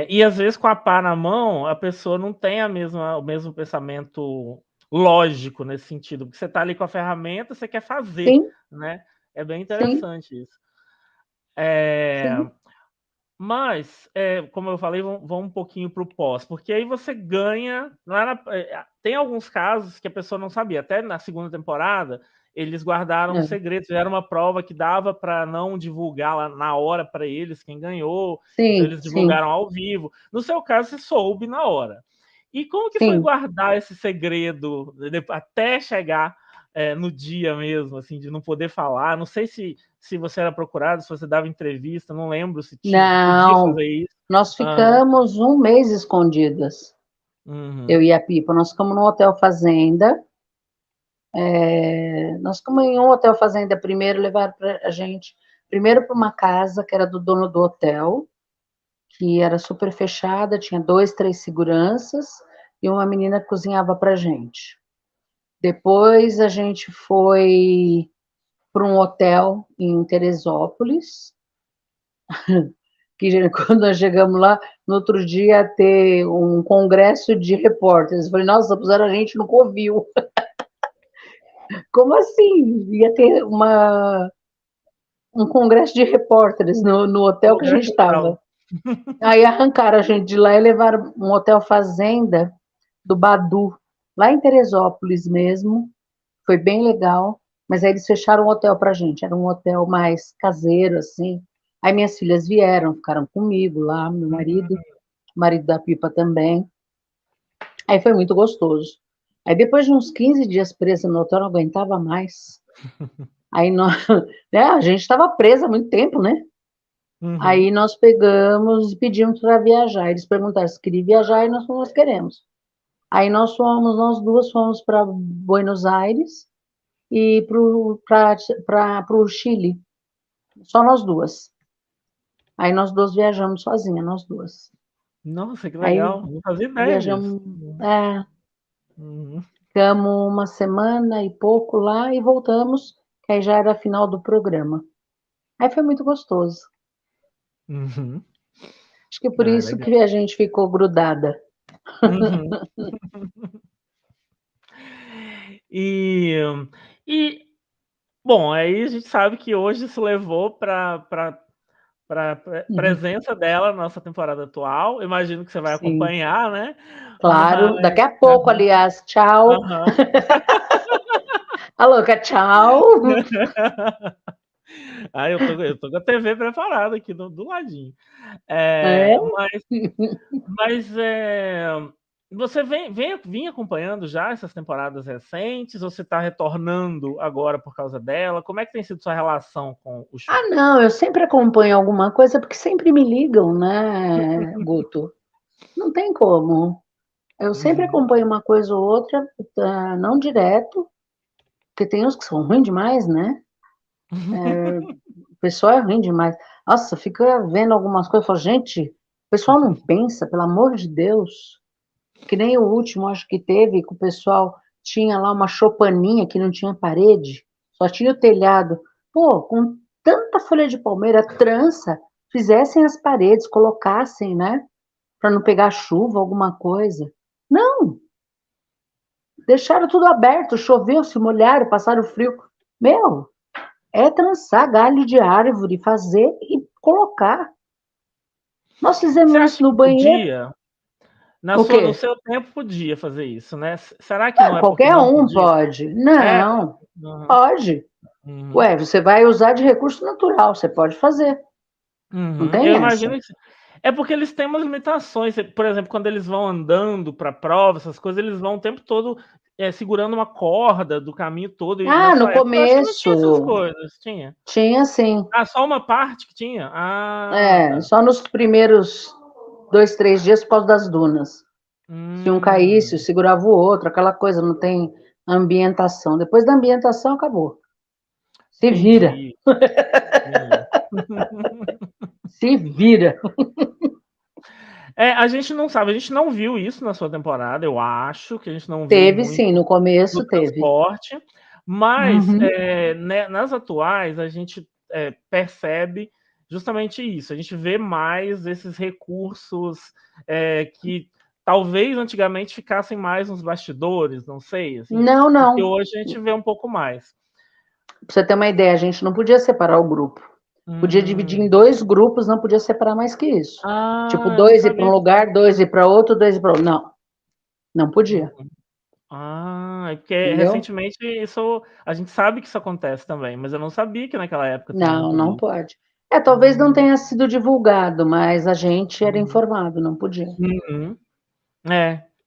E às vezes com a pá na mão, a pessoa não tem o mesmo pensamento lógico nesse sentido, porque você está ali com a ferramenta, você quer fazer, sim, né? É bem sim, interessante isso. É, sim. mas, como eu falei, vamos um pouquinho para o pós, porque aí você ganha. Tem alguns casos que a pessoa não sabia. Até na segunda temporada, eles guardaram um É. segredo, fizeram uma prova que dava para não divulgar lá na hora para eles quem ganhou, então Sim, eles sim, divulgaram ao vivo. No seu caso, você soube na hora. E como que foi sim. guardar esse segredo até chegar no dia mesmo, assim, de não poder falar? Não sei se você era procurado, se você dava entrevista, não lembro se podia Não, fazer isso. nós Aham. ficamos um mês escondidas, eu Uhum. e a Pipa. Nós ficamos no Hotel Fazenda. Nós ficamos em um Hotel Fazenda primeiro, levaram a gente primeiro para uma casa que era do dono do hotel, que era super fechada, tinha 2, 3 seguranças e uma menina que cozinhava para gente. Depois a gente foi para um hotel em Teresópolis, que quando nós chegamos lá, no outro dia ia ter um congresso de repórteres. Eu falei, nossa, puseram a gente no Covil. Como assim? Ia ter um congresso de repórteres no O hotel que a lugar gente que eu tava. estava. Aí arrancaram a gente de lá e levaram um hotel fazenda do Badu, lá em Teresópolis mesmo. Foi bem legal. Mas aí eles fecharam o hotel pra gente. Era um hotel mais caseiro, assim. Aí minhas filhas vieram, ficaram comigo lá, meu marido, o marido da Pipa também. Aí foi muito gostoso. Aí depois de uns 15 dias presa no hotel, eu não aguentava mais. Aí nós, né, a gente estava presa há muito tempo, né? Uhum. Aí nós pegamos e pedimos para viajar. Eles perguntaram se queria viajar e nós falamos, nós queremos. Aí nós duas fomos para Buenos Aires e para o Chile. Só nós duas. Aí nós duas viajamos sozinhas, nós duas. Nossa, que Aí legal. Não fazia ideia disso. viajamos, é, Uhum. ficamos uma semana e pouco lá e voltamos, que aí já era final do programa. Aí foi muito gostoso. Uhum. Acho que por Ah, isso legal. que a gente ficou grudada. Uhum. E, e, bom, aí a gente sabe que hoje isso levou para Uhum. presença dela na nossa temporada atual. Imagino que você vai Sim, acompanhar, né? claro. Mas Daqui a pouco, aham, aliás, tchau. aham. A louca, tchau. Ah, eu tô com a TV preparada aqui do ladinho. É, É? mas você vinha acompanhando já essas temporadas recentes, ou você está retornando agora por causa dela? Como é que tem sido sua relação com o show? Ah, não, eu sempre acompanho alguma coisa porque sempre me ligam, né, Guto? Não tem como. Eu sempre Uhum. acompanho uma coisa ou outra, não direto, porque tem uns que são ruins demais, né? O pessoal é ruim demais. Nossa, fica vendo algumas coisas e falo, gente, o pessoal não pensa, pelo amor de Deus. Que nem o último, acho que teve, que o pessoal tinha lá uma choupaninha que não tinha parede, só tinha o telhado. Pô, com tanta folha de palmeira, trança, fizessem as paredes, colocassem, né? Para não pegar chuva, alguma coisa. Não, deixaram tudo aberto, choveu, se molharam, passaram frio. Meu, é trançar galho de árvore, fazer e colocar. Nós Você fizemos acha isso no que banheiro. podia? O No quê? seu tempo podia fazer isso, né? Será que não é porque Qualquer não um podia? pode. É. Não, Uhum, pode. uhum, Ué, você vai usar de recurso natural, você pode fazer. Não uhum. Eu tem imagino essa. que é porque eles têm umas limitações. Por exemplo, quando eles vão andando para prova, essas coisas, eles vão o tempo todo segurando uma corda do caminho todo. E na Ah, no sua época, eu acho que não tinha essas começo coisas. Tinha? tinha sim. Ah, só uma parte que tinha? Ah, É, tá. só nos primeiros 2, 3 dias por causa das dunas. Se um caísse, Hum, segurava o outro, aquela coisa, não tem ambientação. Depois da ambientação, acabou. Se vira, entendi. Entendi. se vira. A gente não sabe, a gente não viu isso na sua temporada, eu acho que a gente não viu Teve sim, muito no do começo teve. transporte, mas Uhum. né, nas atuais a gente percebe justamente isso, a gente vê mais esses recursos que talvez antigamente ficassem mais nos bastidores, não sei, assim, Não, e que não. hoje a gente vê um pouco mais. Pra você ter uma ideia, a gente não podia separar o grupo. Podia dividir em Hum. 2 grupos, não podia separar mais que isso. Tipo, Ah, eu não dois ir para um sabia disso. lugar, dois ir para outro, dois ir para outro. Não, não podia. Ah, é porque Entendeu? recentemente isso a gente sabe que isso acontece também, mas eu não sabia que naquela época também não Não, não podia. pode. Talvez não Hum, tenha sido divulgado, mas a gente era uhum, informado, não podia. uhum.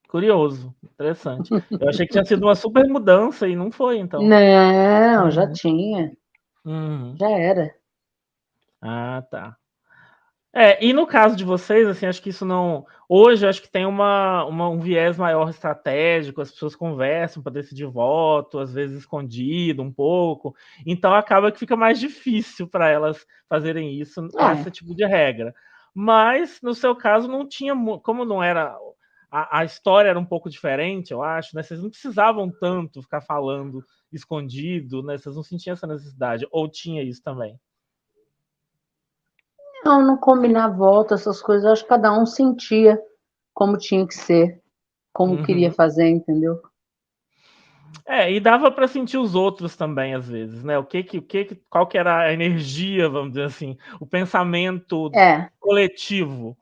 Curioso, interessante. Eu achei que tinha sido uma super mudança e não foi, então. Não, já Uhum, tinha, uhum. já era. Ah, tá. E no caso de vocês, assim, acho que isso não. Hoje, eu acho que tem um viés maior estratégico, as pessoas conversam para decidir voto, às vezes escondido um pouco. Então, acaba que fica mais difícil para elas fazerem isso com É, esse tipo de regra. Mas, no seu caso, não tinha. Como não era. A história era um pouco diferente, eu acho, né? Vocês não precisavam tanto ficar falando escondido, né? Vocês não sentiam essa necessidade. Ou tinha isso também? não, não combinar voto, essas coisas, acho que cada um sentia como tinha que ser, como queria Uhum. fazer, entendeu? E dava para sentir os outros também, às vezes, né? Qual que era a energia, vamos dizer assim, o pensamento É, coletivo,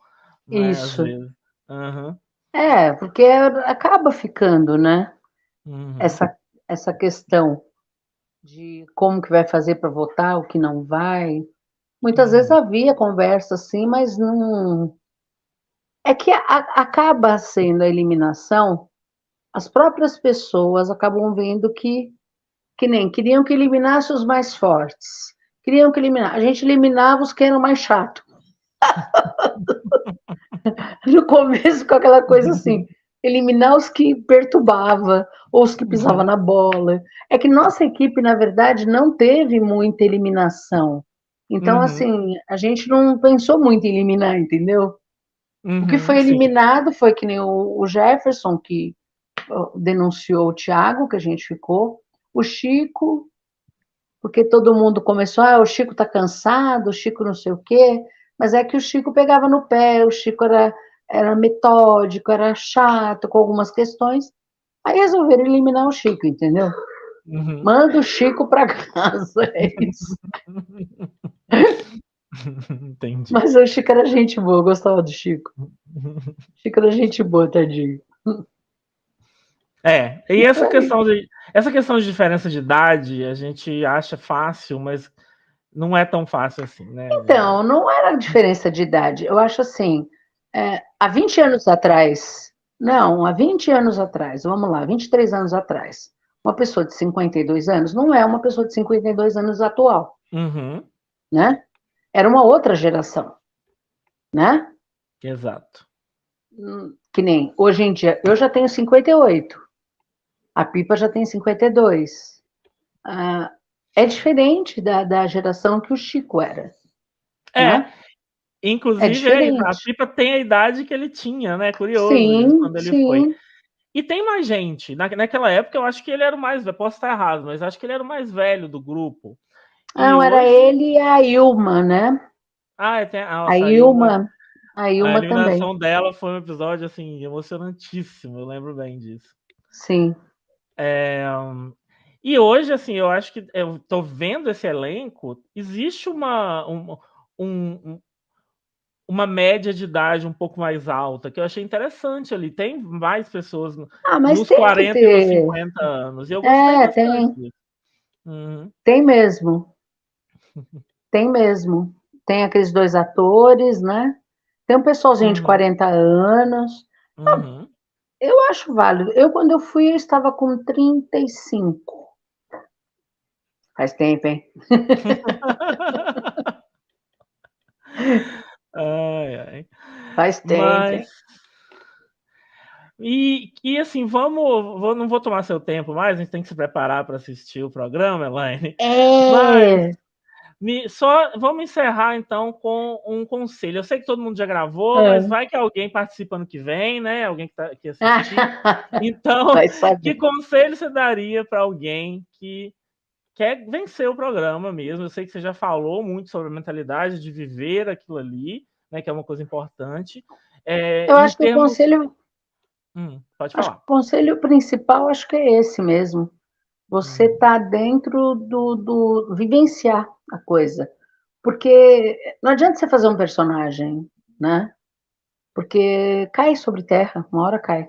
né? Às isso. vezes. Aham, Porque acaba ficando, né? uhum, Essa, essa questão de como que vai fazer para votar, o que não vai. Muitas vezes uhum, havia conversa assim, mas não. É que acaba sendo a eliminação, as próprias pessoas acabam vendo que nem queriam que eliminasse os mais fortes, Queriam que eliminar. A gente eliminava os que eram mais chatos. No começo, com aquela coisa assim, eliminar os que perturbava, ou os que pisavam na bola. É que nossa equipe, na verdade, não teve muita eliminação. Então, Uhum, assim, a gente não pensou muito em eliminar, entendeu? O que foi sim. eliminado foi que nem o Jefferson, que denunciou o Thiago, que a gente ficou, o Chico, porque todo mundo começou, o Chico tá cansado, o Chico não sei o quê, mas é que o Chico pegava no pé, o Chico era metódico, era chato com algumas questões, aí resolveram eliminar o Chico, entendeu? Uhum. Manda o Chico para casa, é isso. Entendi. Mas o Chico era gente boa, eu gostava do Chico. O Chico era gente boa, tadinho. E E foi aí. essa questão de diferença de idade, a gente acha fácil, mas não é tão fácil assim, né? Então, não era diferença de idade. Eu acho assim, há 20 anos atrás, não, há 20 anos atrás, vamos lá, 23 anos atrás, uma pessoa de 52 anos não é uma pessoa de 52 anos atual, Uhum, né? Era uma outra geração, né? exato. Que nem hoje em dia, eu já tenho 58, a Pipa já tem 52. Ah, é diferente da geração que o Chico era, É, né? É inclusive a diferente. Pipa tem a idade que ele tinha, né? Curioso isso, Sim, quando ele foi. sim. E tem mais gente. Naquela época eu acho que ele era o mais velho, posso estar errado, mas acho que ele era o mais velho do grupo. E Não, era hoje. ele e a Ilma, né? A Nossa, Ilma, a a Ilma também. eliminação dela foi um episódio assim, emocionantíssimo, eu lembro bem disso. Sim. É, e hoje, assim, eu acho que eu tô vendo esse elenco, existe um- uma média de idade um pouco mais alta, que eu achei interessante ali. Tem mais pessoas Ah, mas nos tem que 40 e nos ter. 50 anos, e eu gostei É, bastante tem. disso. Uhum, Tem mesmo. Tem mesmo. Tem aqueles dois atores, né? Tem um pessoalzinho de uhum, 40 anos. uhum. Eu acho válido. Eu, quando eu fui, eu estava com 35. Faz tempo, hein? Ai, ai. Faz tempo, Mas hein? assim, não vou tomar seu tempo mais, a gente tem que se preparar para assistir o programa, Elaine. Mas É. só vamos encerrar então com um conselho. Eu sei que todo mundo já gravou, mas É. vai que alguém participa no que vem, né? Alguém que assistir. Então, Vai que saber. conselho você daria para alguém que quer vencer o programa mesmo? Eu sei que você já falou muito sobre a mentalidade de viver aquilo ali, né? Que é uma coisa importante. Eu Em acho que o termos. conselho, Pode acho que falar. o conselho principal acho que é esse mesmo. Você Uhum, está dentro do vivenciar a coisa. Porque não adianta você fazer um personagem, né? Porque cai sobre terra, uma hora cai.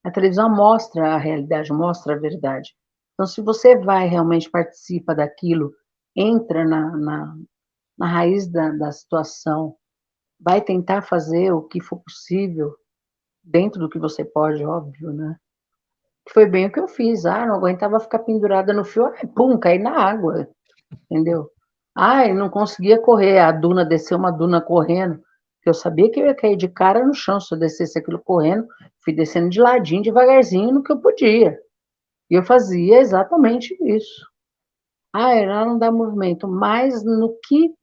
A televisão mostra a realidade, mostra a verdade. Então, se você vai realmente participa daquilo, entra na raiz da situação, vai tentar fazer o que for possível, dentro do que você pode, óbvio, né? Foi bem o que eu fiz. Não aguentava ficar pendurada no fio, pum, caí na água, entendeu? Não conseguia correr, a duna desceu uma duna correndo, que eu sabia que eu ia cair de cara no chão se eu descesse aquilo correndo, fui descendo de ladinho, devagarzinho, no que eu podia. E eu fazia exatamente isso. Era não dar movimento, mas no que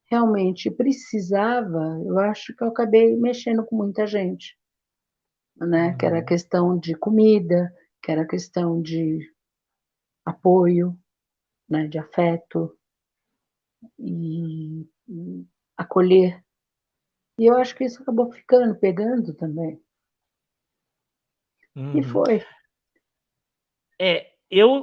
realmente precisava, eu acho que eu acabei mexendo com muita gente, né? Que era uhum, questão de comida, que era questão de apoio, né? De afeto e acolher. E eu acho que isso acabou ficando, pegando também. E uhum. foi.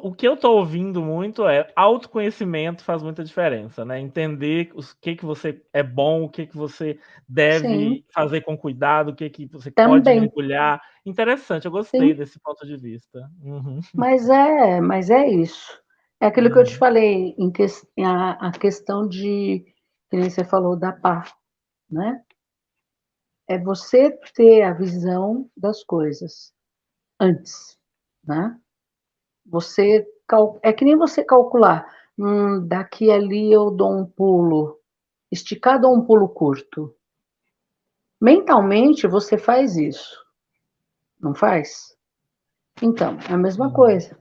O que eu tô ouvindo muito é autoconhecimento faz muita diferença, né? Entender o que você é bom, o que você Sim, deve fazer com cuidado, o que você pode também. mergulhar. Interessante, eu gostei Sim, desse ponto de vista. Uhum, mas é isso. É aquilo que eu te uhum, falei, a questão de, que nem você falou, da paz, né? É você ter a visão das coisas antes, né? É que nem você calcular. Daqui ali eu dou um pulo esticado ou um pulo curto? Mentalmente você faz isso, não faz? Então, é a mesma Uhum. coisa.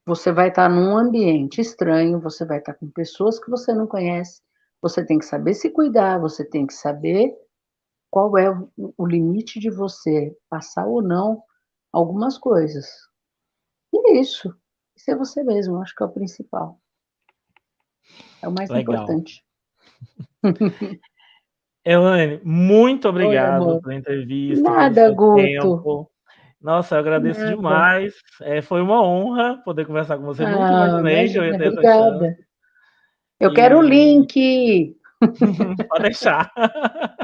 Você vai estar num ambiente estranho, você vai estar com pessoas que você não conhece, você tem que saber se cuidar, você tem que saber qual é o limite de você passar ou não algumas coisas. E é isso. Ser você mesmo, acho que é o principal. É o mais Legal. importante. Elaine, muito Oi, obrigado amor. pela entrevista, pelo Nada, seu Guto. tempo. Nossa, eu agradeço Nada. demais. Foi uma honra poder conversar com você. Nunca Ah, imaginei que eu ia imagina, ter essa chance. obrigada. Eu quero o E link. pode deixar.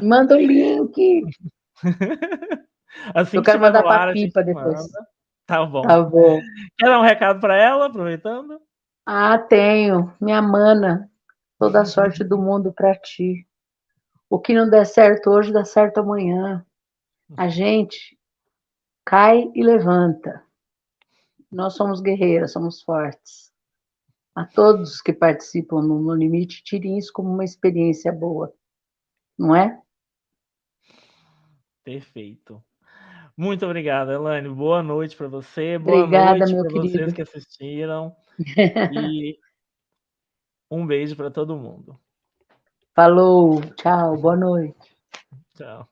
Manda o link. Assim Eu que quero estiver mandar no para ar, a gente Pipa depois. manda. Tá bom. Tá bom. Quer dar um recado para ela, aproveitando? Ah, tenho. Minha mana. Toda a sorte do mundo para ti. O que não der certo hoje, dá certo amanhã. A gente cai e levanta. Nós somos guerreiras, somos fortes. A todos que participam no No Limite, tirem isso como uma experiência boa, não é? Perfeito. Muito obrigado, Elaine. Boa noite para você, boa Obrigada, noite meu para vocês querido. que assistiram e um beijo para todo mundo. Falou, tchau, boa noite. Tchau.